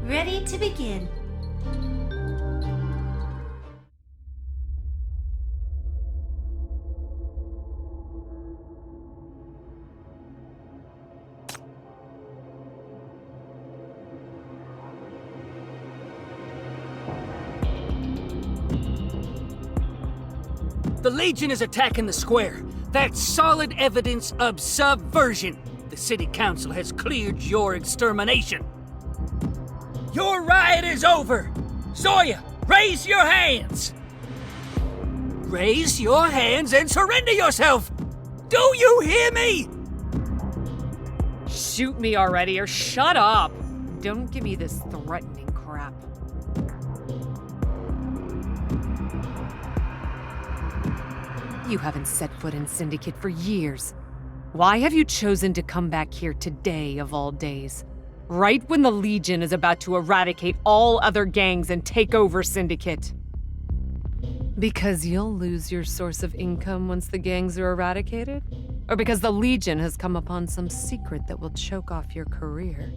Ready to begin. The Legion is attacking the square. That's solid evidence of subversion. The city council has cleared your extermination. Your riot is over. Zoya, raise your hands. Raise your hands and surrender yourself. Do you hear me? Shoot me already or shut up. Don't give me this threatening crap. You haven't set foot in Syndicate for years. Why have you chosen to come back here today of all days? Right when the Legion is about to eradicate all other gangs and take over Syndicate. Because you'll lose your source of income once the gangs are eradicated? Or because the Legion has come upon some secret that will choke off your career?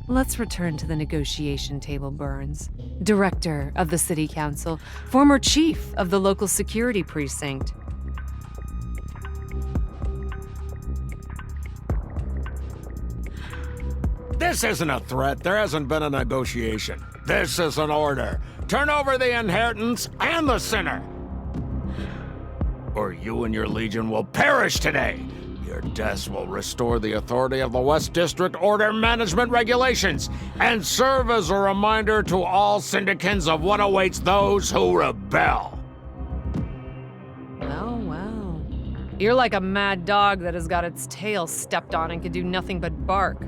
Let's return to the negotiation table, Burns. Director of the City Council, former chief of the local security precinct. This isn't a threat. There hasn't been a negotiation. This is an order. Turn over the inheritance and the sinner, or you and your Legion will perish today. Your deaths will restore the authority of the West District Order Management Regulations and serve as a reminder to all Syndicans of what awaits those who rebel. Oh, well. You're like a mad dog that has got its tail stepped on and can do nothing but bark.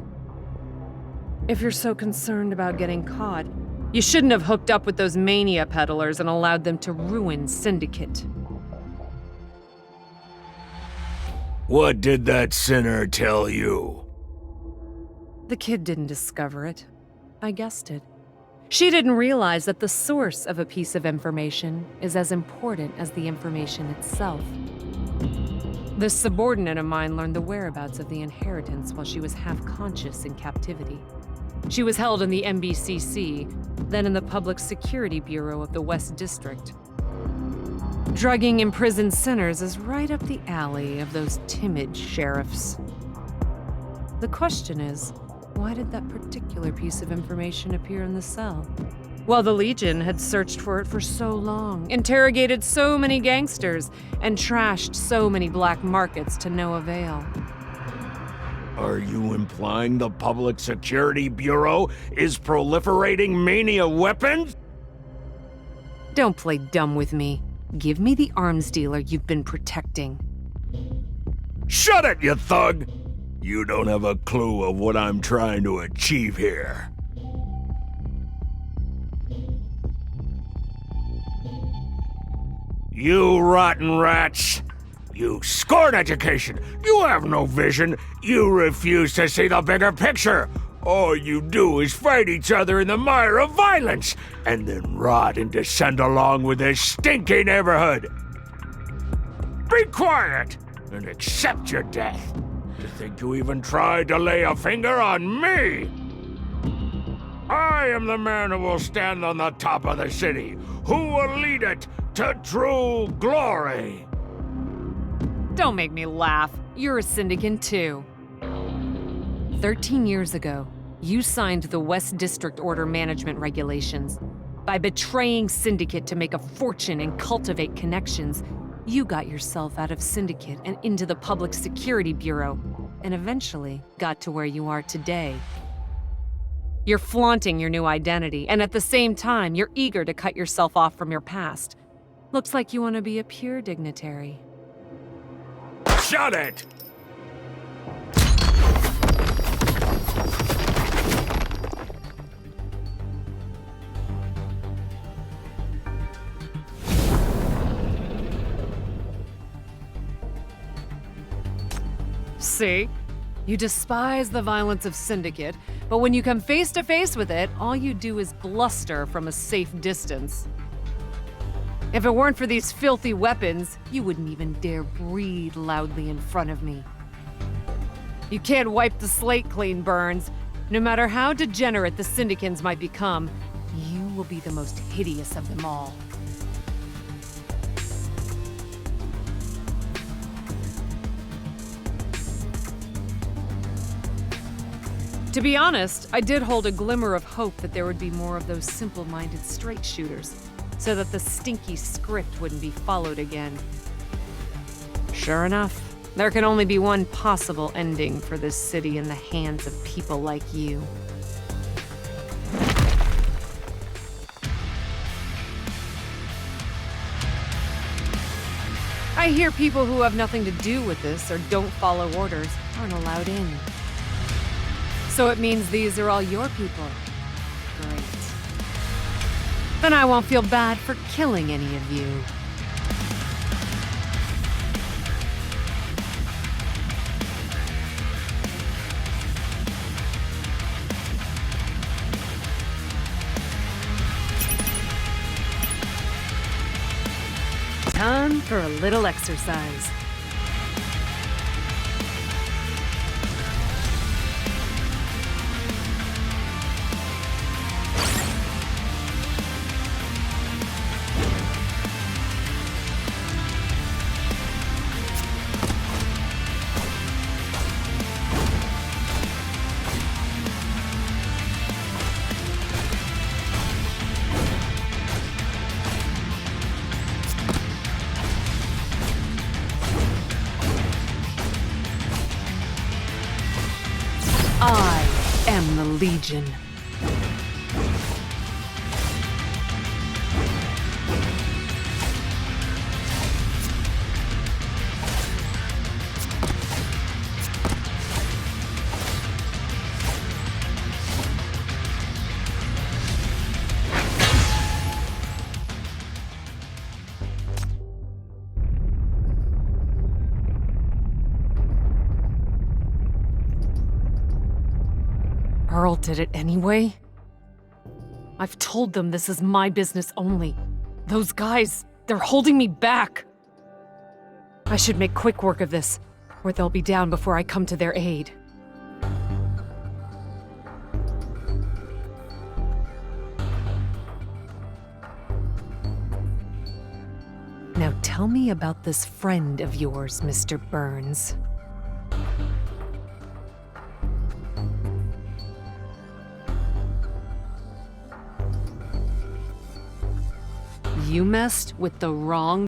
If you're so concerned about getting caught, you shouldn't have hooked up with those mania peddlers and allowed them to ruin Syndicate. What did that sinner tell you? The kid didn't discover it. I guessed it. She didn't realize that the source of a piece of information is as important as the information itself. This subordinate of mine learned the whereabouts of the inheritance while she was half-conscious in captivity. She was held in the MBCC, then in the Public Security Bureau of the West District. Drugging imprisoned sinners is right up the alley of those timid sheriffs. The question is, why did that particular piece of information appear in the cell? Well, the Legion had searched for it for so long, interrogated so many gangsters, and trashed so many black markets to no avail. Are you implying the Public Security Bureau is proliferating mania weapons? Don't play dumb with me. Give me the arms dealer you've been protecting. Shut it, you thug! You don't have a clue of what I'm trying to achieve here. You rotten rats! You scorn education! You have no vision! You refuse to see the bigger picture! All you do is fight each other in the mire of violence, and then rot and descend along with this stinky neighborhood! Be quiet, and accept your death! To think you even tried to lay a finger on me! I am the man who will stand on the top of the city, who will lead it to true glory! Don't make me laugh. You're a Syndicate too. 13 years ago, you signed the West District Order Management Regulations. By betraying Syndicate to make a fortune and cultivate connections, you got yourself out of Syndicate and into the Public Security Bureau, and eventually got to where you are today. You're flaunting your new identity, and at the same time, you're eager to cut yourself off from your past. Looks like you want to be a pure dignitary. Shut it! See? You despise the violence of Syndicate, but when you come face to face with it, all you do is bluster from a safe distance. If it weren't for these filthy weapons, you wouldn't even dare breathe loudly in front of me. You can't wipe the slate clean, Burns. No matter how degenerate the Syndicans might become, you will be the most hideous of them all. To be honest, I did hold a glimmer of hope that there would be more of those simple-minded straight shooters, so that the stinky script wouldn't be followed again. Sure enough, there can only be one possible ending for this city in the hands of people like you. I hear people who have nothing to do with this or don't follow orders aren't allowed in. So it means these are all your people. Great. Then I won't feel bad for killing any of you. Time for a little exercise. I am the Legion. Earl did it anyway? I've told them this is my business only. Those guys, they're holding me back. I should make quick work of this, or they'll be down before I come to their aid. Now tell me about this friend of yours, Mr. Burns. You messed with the wrong